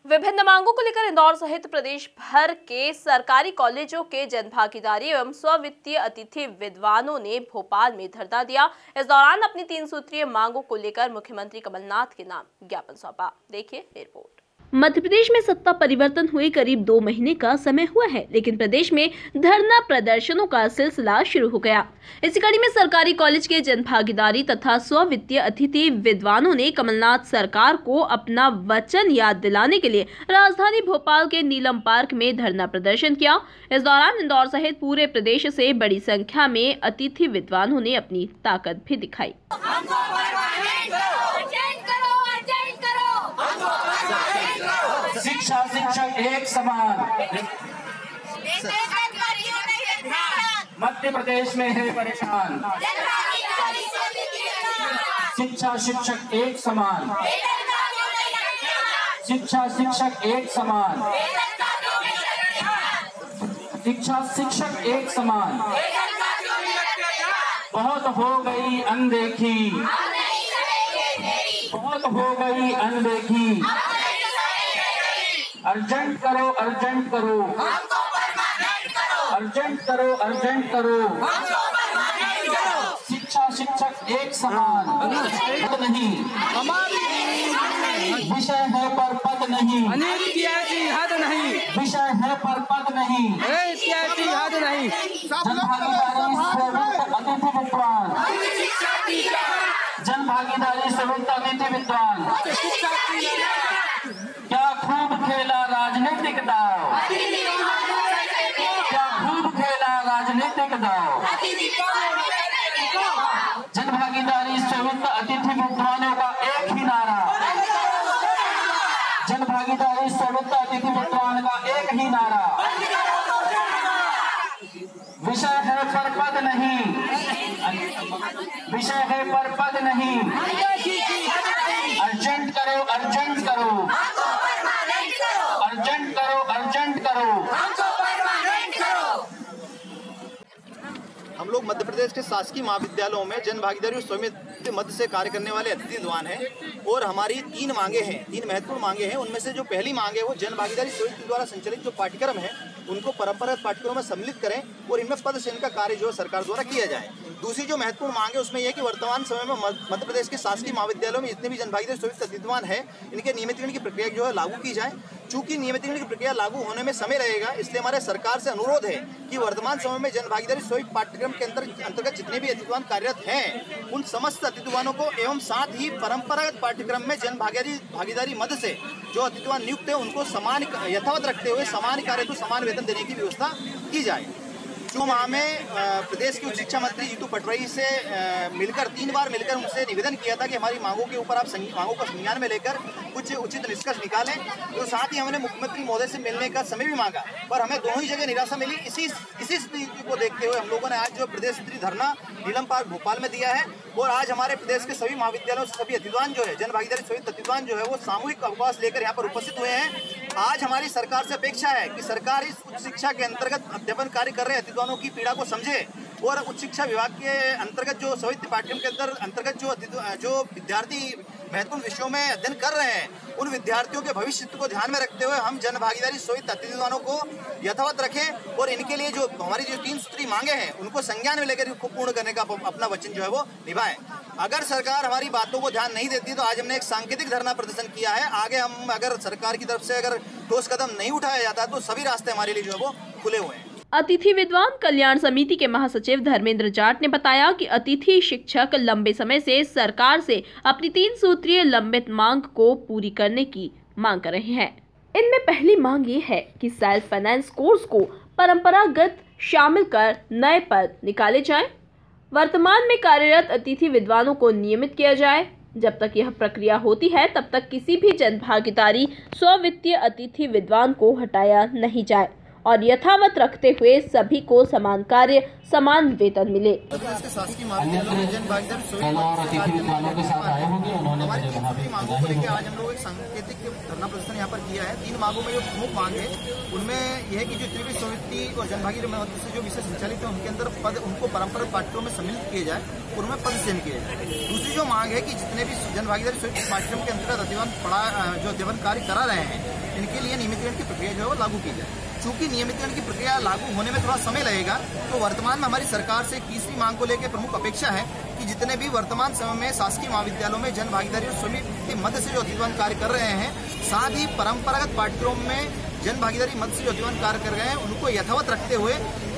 विभिन्न मांगों को लेकर इंदौर सहित प्रदेश भर के सरकारी कॉलेजों के जनभागीदारी एवं स्व-वित्तीय अतिथि विद्वानों ने भोपाल में धरना दिया। इस दौरान अपनी 3 सूत्रीय मांगों को लेकर मुख्यमंत्री कमलनाथ के नाम ज्ञापन सौंपा। देखिए रिपोर्ट। मध्य प्रदेश में सत्ता परिवर्तन हुए करीब 2 महीने का समय हुआ है, लेकिन प्रदेश में धरना प्रदर्शनों का सिलसिला शुरू हो गया। इसी कड़ी में सरकारी कॉलेज के जनभागीदारी तथा स्व-वित्तीय अतिथि विद्वानों ने कमलनाथ सरकार को अपना वचन याद दिलाने के लिए राजधानी भोपाल के नीलम पार्क में धरना प्रदर्शन किया। इस दौरान इंदौर सहित पूरे प्रदेश से बड़ी संख्या में अतिथि विद्वानों ने अपनी ताकत भी दिखाई। शिक्षा शिक्षक एक समान मध्य प्रदेश में है परेशान। शिक्षा शिक्षक एक समान, शिक्षा शिक्षक एक समान, शिक्षा शिक्षक एक समान। बहुत हो गई अनदेखी, बहुत हो गई अनदेखी। अर्जेंट करो, अर्जेंट करो, अर्जेंट करो, अर्जेंट करो। शिक्षा शिक्षक एक समान पद नहीं, विषय है पर पद नहीं, हद नहीं, विषय है पर पद नहीं, हद नहीं। जनभागीदारी स्व-वित्त अतिथि विद्वान क्या खूब खेला राजनीतिक दाव, क्या खूब खेला राजनीतिक दाव। जनभागीदारी स्व-वित्त अतिथि विद्वानों का एक ही नारा, जनभागीदारी स्व-वित्त अतिथि विद्वान का एक ही नारा। विषय है पर पद नहीं, विषय है पर पद नहीं। अर्जेंट करो, अर्जेंट करो, अर्जेंट करो, अर्जेंट करो। हम लोग मध्य प्रदेश के शासकीय महाविद्यालयों में जनभागीदारी और स्वामित्व मद से कार्य करने वाले अतिथि विद्वान हैं और हमारी 3 मांगे हैं, 3 महत्वपूर्ण मांगे हैं। उनमें से जो पहली मांग है वो जनभागीदारी स्वामित्व द्वारा संचालित जो पाठ्यक्रम है उनको परंपरागत पाठ्यक्रमों में सम्मिलित करें और इनमें पद चयन का कार्य जो सरकार द्वारा किया जाए। दूसरी जो महत्वपूर्ण मांग है उसमें यह कि वर्तमान समय में मध्य प्रदेश के शासकीय महाविद्यालयों में जितने भी जनभागीदारी स्वामित्व अतिथि विद्वान है इनके नियमितीकरण की प्रक्रिया जो है लागू की जाए। चूंकि नियमितीकरण की प्रक्रिया लागू होने में समय लगेगा, इसलिए हमारे सरकार से अनुरोध है कि वर्तमान समय में जनभागीदारी स्वामित्व पाठ्यक्रम के अंतर्गत जितने भी अतिथि विद्वान कार्यरत हैं उन समस्त अतिथि विद्वानों को एवं साथ ही परंपरागत पाठ्यक्रम में जनभागीदारी मद से जो अतिथि विद्वान नियुक्त है उनको समान यथावत रखते हुए समान कार्य को समान वेतन देने की व्यवस्था की जाए। जो माह में प्रदेश के उच्च शिक्षा मंत्री जीतू पटवारी से मिलकर 3 बार मिलकर उनसे निवेदन किया था कि हमारी मांगों के ऊपर आप मांगों को संज्ञान में लेकर कुछ उचित निष्कर्ष निकालें। तो साथ ही हमने मुख्यमंत्री महोदय से मिलने का समय भी मांगा, पर हमें दोनों ही जगह निराशा मिली। इसी स्थिति को देखते हुए हम लोगों ने आज जो प्रदेश स्तरीय धरना नीलम पार्क भोपाल में दिया है और आज हमारे प्रदेश के सभी महाविद्यालयों से सभी अतिथिवान जो है जनभागीदारी स्वामित्व अतिथिवान जो है वो सामूहिक अवकाश लेकर यहाँ पर उपस्थित हुए हैं। आज हमारी सरकार से अपेक्षा है कि सरकार इस उच्च शिक्षा के अंतर्गत अध्यापन कार्य कर रहे अतिथिवानों की पीड़ा को समझे और उच्च शिक्षा विभाग के अंतर्गत जो स्वामित्व पाठ्यक्रम के अंतर्गत जो विद्यार्थी महत्वपूर्ण विषयों में अध्ययन कर रहे हैं उन विद्यार्थियों के भविष्य को ध्यान में रखते हुए हम जनभागीदारी स्वामित्व अतिथि विद्वानों को यथावत रखें और इनके लिए जो हमारी जो 3 सूत्री मांगे हैं उनको संज्ञान में लेकर उनको पूर्ण करने का अपना वचन जो है वो निभाएं। अगर सरकार हमारी बातों को ध्यान नहीं देती तो आज हमने एक सांकेतिक धरना प्रदर्शन किया है। आगे हम अगर सरकार की तरफ से अगर ठोस कदम नहीं उठाया जाता तो सभी रास्ते हमारे लिए जो है वो खुले हुए हैं। अतिथि विद्वान कल्याण समिति के महासचिव धर्मेंद्र जाट ने बताया कि अतिथि शिक्षक लंबे समय से सरकार से अपनी 3 सूत्रीय लंबित मांग को पूरी करने की मांग कर रहे हैं। इनमें पहली मांग ये है कि सेल्फ फाइनेंस कोर्स को परंपरागत शामिल कर नए पद निकाले जाएं। वर्तमान में कार्यरत अतिथि विद्वानों को नियमित किया जाए। जब तक यह प्रक्रिया होती है तब तक किसी भी जनभागीदारी स्व-वित्तीय अतिथि विद्वान को हटाया नहीं जाए और यथावत रखते हुए सभी को समान कार्य समान वेतन मिले। आज हम लोग एक सांकेतिक धरना प्रदर्शन यहाँ पर किया है। 3 मांगों में जो प्रमुख मांग है उनमें यह है कि जो त्रिविध समिति और जनभागीदारी मद से जो विषय संचालित है उनके अंदर पद उनको परंपरागत पाठ्यक्रम में सम्मिलित किए जाए और उनमें पद चयन किए जाए। दूसरी जो मांग है कि जितने भी जनभागीदारी पाठ्यक्रम के अंतर्गत अध्ययन कार्य करा रहे हैं इनके लिए नियमितीकरण की प्रक्रिया जो है वो लागू की जाए। चूंकि नियमितीकरण की प्रक्रिया लागू होने में थोड़ा समय लगेगा, तो वर्तमान में हमारी सरकार से तीसरी मांग को लेकर प्रमुख अपेक्षा है कि जितने भी वर्तमान समय में शासकीय महाविद्यालयों में जन भागीदारी और समिति मद से जो अतिथि कार्य कर रहे हैं, साथ ही परंपरागत पाठ्यक्रम में जन भागीदारी मद से जो अतिथि कार्य कर रहे हैं, उनको यथावत रखते हुए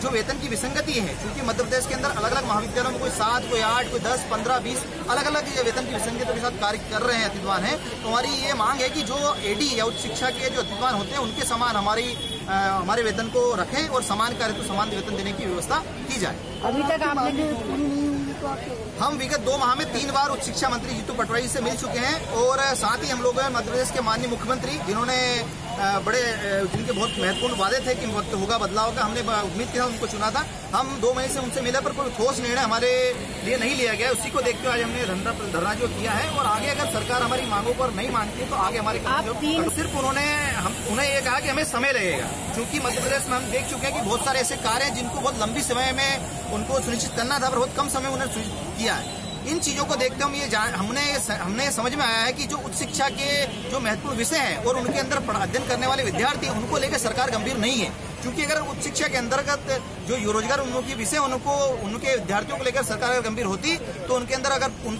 जो वेतन की विसंगति है, क्योंकि मध्य प्रदेश के अंदर अलग अलग महाविद्यालयों में कोई 7, कोई 8, कोई 10, 15, 20 अलग अलग वेतन की विसंगतियों के साथ कार्य कर रहे हैं अतिथिवान हैं। तो हमारी ये मांग है कि जो एडी या उच्च शिक्षा के जो अतिथिवान होते हैं, उनके समान हमारे वेतन को रखें और समान कार्य को समान वेतन देने की व्यवस्था की जाए। अभी तक आपने हम विगत 2 माह में 3 बार उच्च शिक्षा मंत्री जीतू पटवारी से मिल चुके हैं और साथ ही हम लोग मध्य प्रदेश के माननीय मुख्यमंत्री जिन्होंने जिनके बहुत महत्वपूर्ण वादे थे कि वक्त होगा बदलाव का, हमने उम्मीद किया उनको चुना था। हम 2 महीने से उनसे मिले पर कोई ठोस निर्णय हमारे लिए नहीं लिया गया। उसी को देखते हुए आज हमने धरना जो किया है और आगे अगर सरकार हमारी मांगों पर नहीं मानती है तो आगे हमारे सिर्फ उन्हें ये कहा कि हमें समय लगेगा, क्योंकि मध्य प्रदेश में हम देख चुके हैं कि बहुत सारे ऐसे कार्य हैं जिनको बहुत लंबी समय में उनको सुनिश्चित करना था, पर बहुत कम समय उन्हें सुनिश्चित किया है। इन चीजों को देखते हमने समझ में आया है कि जो उच्च शिक्षा के जो महत्वपूर्ण विषय हैं और उनके अंदर अध्ययन करने वाले विद्यार्थी हैं, उनको लेकर सरकार गंभीर नहीं है। क्योंकि अगर उच्च शिक्षा के अंतर्गत जो रोजगार उन्मुखी विषय उनके विद्यार्थियों को लेकर सरकार अगर गंभीर होती तो उनके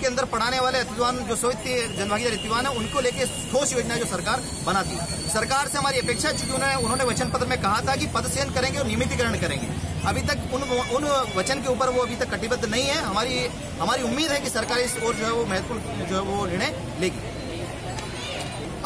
अंदर पढ़ाने वाले अतिथिवान जो समिति जनभागीदारी अतिथिवान है, उनको लेकर ठोस योजना जो सरकार बनाती। सरकार से हमारी अपेक्षा है, चूंकि उन्होंने वचन पत्र में कहा था कि पद चयन करेंगे और नियमितीकरण करेंगे, अभी तक उन वचन के ऊपर वो अभी तक कटिबद्ध नहीं है। हमारी उम्मीद है कि सरकार इस ओर जो है वो महत्वपूर्ण जो है वो निर्णय लेगी।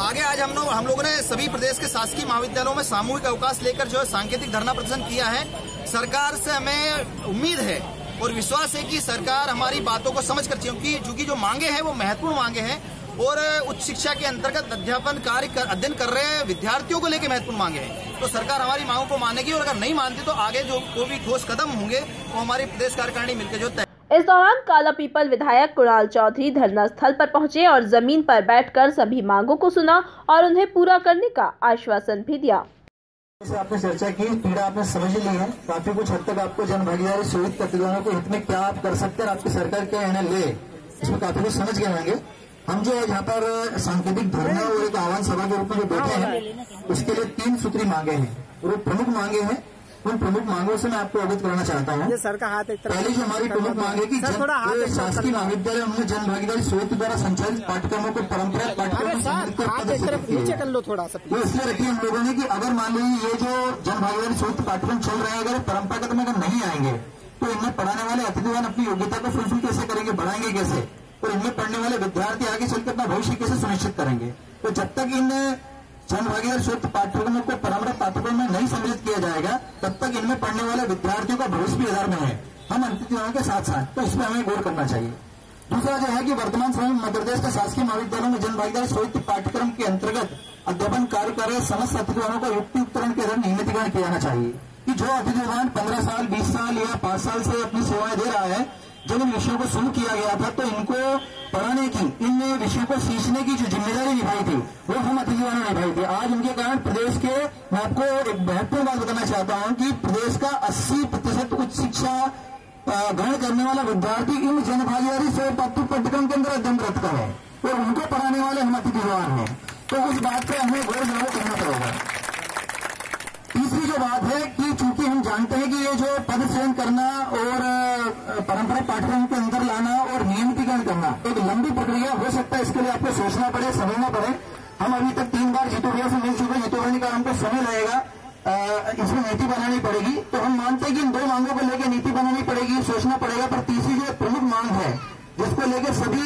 आगे आज हम लोगों ने सभी प्रदेश के शासकीय महाविद्यालयों में सामूहिक अवकाश लेकर जो है सांकेतिक धरना प्रदर्शन किया है। सरकार से हमें उम्मीद है और विश्वास है कि सरकार हमारी बातों को समझ कर, चूंकि जो मांगे हैं वो महत्वपूर्ण मांगे हैं और उच्च शिक्षा के अंतर्गत अध्ययन कर रहे विद्यार्थियों को लेकर महत्वपूर्ण मांगे हैं, तो सरकार हमारी मांगों को मानेगी और अगर नहीं मानती तो आगे जो कोई भी ठोस कदम होंगे वो हमारी प्रदेश कार्यकारिणी मिलकर जो तय। इस दौरान कालापीपल विधायक कुणाल चौधरी धरना स्थल पर पहुंचे और जमीन पर बैठकर सभी मांगों को सुना और उन्हें पूरा करने का आश्वासन भी दिया। आपने चर्चा की, पीड़ा आपने समझ ली है, काफी कुछ हद तक आपको जन भागीदारी शोधित प्रतिनिधियों के हित में क्या आप कर सकते हैं, आपकी सरकार क्या निर्णय ले, इसमें काफी कुछ समझ गए होंगे। हम जो यहाँ पर सांकेतिक धरना और एक आह्वान सभा के रूप में जो बैठे हैं, उसके लिए 3 सूत्री मांगे हैं और प्रमुख मांगे हैं। उन प्रमुख मांगों से मैं आपको अवगत कराना चाहता हूँ। सर का हाथ एक तरफ। पहली जो हमारी प्रमुख मांग है कि शासकीय महाविद्यालय उन्होंने जन भागीदारी समिति द्वारा संचालित पाठ्यक्रमों को परंपरागत पाठ्यक्रमों थोड़ा सा वो इसलिए रखी हम लोगों ने कि अगर मान लीजिए ये जो जन भागीदारी समिति पाठ्यक्रम चल रहे हैं, अगर परंपरागत में अगर नहीं आएंगे तो इनमें पढ़ाने वाले अतिथिवान अपनी योग्यता को फुलफिल कैसे करेंगे, बढ़ाएंगे कैसे, और इनमें पढ़ने वाले विद्यार्थी आगे चलकर अपना भविष्य कैसे सुनिश्चित करेंगे। तो जब तक इन जन भागीदारी शोध पाठ्यक्रमों को परंपरागत पाठ्यक्रम में नहीं सम्मिलित किया जाएगा, तब तक इनमें पढ़ने वाले विद्यार्थियों का भविष्य भी आधार में है, हम अतिथियों के साथ साथ, तो इसमें हमें गौर करना चाहिए। दूसरा जो है कि वर्तमान समय में मध्य प्रदेश के शासकीय महाविद्यालयों में जन भागीदारी शोध पाठ्यक्रम के अंतर्गत अध्यापन कार्य कर रहे समस्त अतिथियों का युक्तियुक्तकरण के आधार नियमितीकरण किया जाना चाहिए कि जो अतिथिवान 15 साल 20 साल या 5 साल से अपनी सेवाएं दे रहा है, जब इन विषयों को शुरू किया गया था तो इनको पढ़ाने की, इन विषयों को सीखने की जो जिम्मेदारी निभाई थी वो हम अतिथियों ने निभाई थी। आज उनके कारण प्रदेश के, मैं आपको एक महत्वपूर्ण बात बताना चाहता हूं कि प्रदेश का 80% उच्च शिक्षा ग्रहण करने वाला विद्यार्थी इन जन भागीदारी से पाठ्यक्रम के अंदर अध्ययनरत है और उनको पढ़ाने वाले हम अतिथिवान हैं, तो उस बात पर हमें गौर करना पड़ेगा। तीसरी जो बात है कि चूंकि हम जानते हैं कि ये जो पद चयन करना और परंपरा पाठ्यक्रम के अंदर लाना और नियमितीकरण करना एक लंबी प्रक्रिया हो सकता है, इसके लिए आपको सोचना पड़े, समझना पड़े। हम अभी तक 3 बार जीतू भैया से मिल चुके हैं, जीतू भैया का हमको समय लगेगा, इसमें नीति बनानी पड़ेगी, तो हम मानते हैं कि इन 2 मांगों को लेकर नीति बनानी पड़ेगी, सोचना पड़ेगा। पर तीसरी जो प्रमुख मांग है जिसको लेकर सभी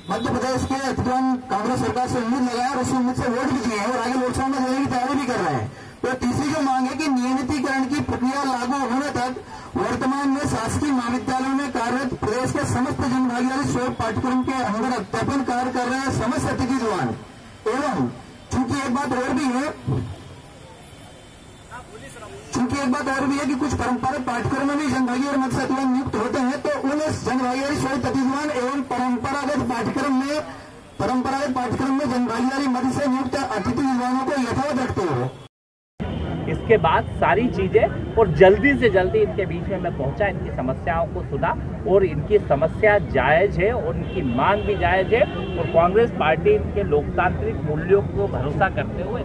मध्य प्रदेश के अतिथिवान कांग्रेस सरकार से उम्मीद लगाया और उस उम्मीद से वोट भी दिए हैं और आगे लोकसभा में देने की तैयारी भी कर रहे हैं। तो तीसरी जो मांग है कि नियमितीकरण की प्रक्रिया लागू होने तक वर्तमान में शासकीय महाविद्यालयों में कार्यरत प्रदेश के समस्त जन भागीदारी शोध पाठ्यक्रम के अंदर अध्यापन कार्य कर रहे हैं समस्त अतिथिवान एवं चूंकि एक बात और भी है कि कुछ परंपरागत पाठ्यक्रम में भी जन भागीदारी मद से अतिथिवान नियुक्त होते हैं, तो उन जन भागीदारी शोध अतिथिवान एवं परंपरागत पाठ्यक्रम में जन भागीदारी मद से नियुक्त अतिथि विद्वानों को यथावत रखते हुए इसके बाद सारी चीजें और जल्दी से जल्दी इनके बीच में मैं पहुंचा, इनकी समस्याओं को सुना और इनकी समस्या जायज है और इनकी मांग भी जायज है और कांग्रेस पार्टी इनके लोकतांत्रिक मूल्यों को भरोसा करते हुए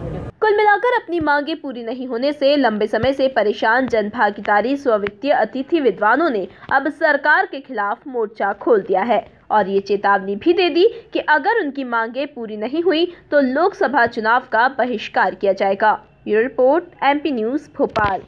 मगर अपनी मांगे पूरी नहीं होने से लंबे समय से परेशान जनभागीदारी स्ववित्तीय अतिथि विद्वानों ने अब सरकार के खिलाफ मोर्चा खोल दिया है और ये चेतावनी भी दे दी कि अगर उनकी मांगे पूरी नहीं हुई तो लोकसभा चुनाव का बहिष्कार किया जाएगा। Bureau report, MP news, Bhopal.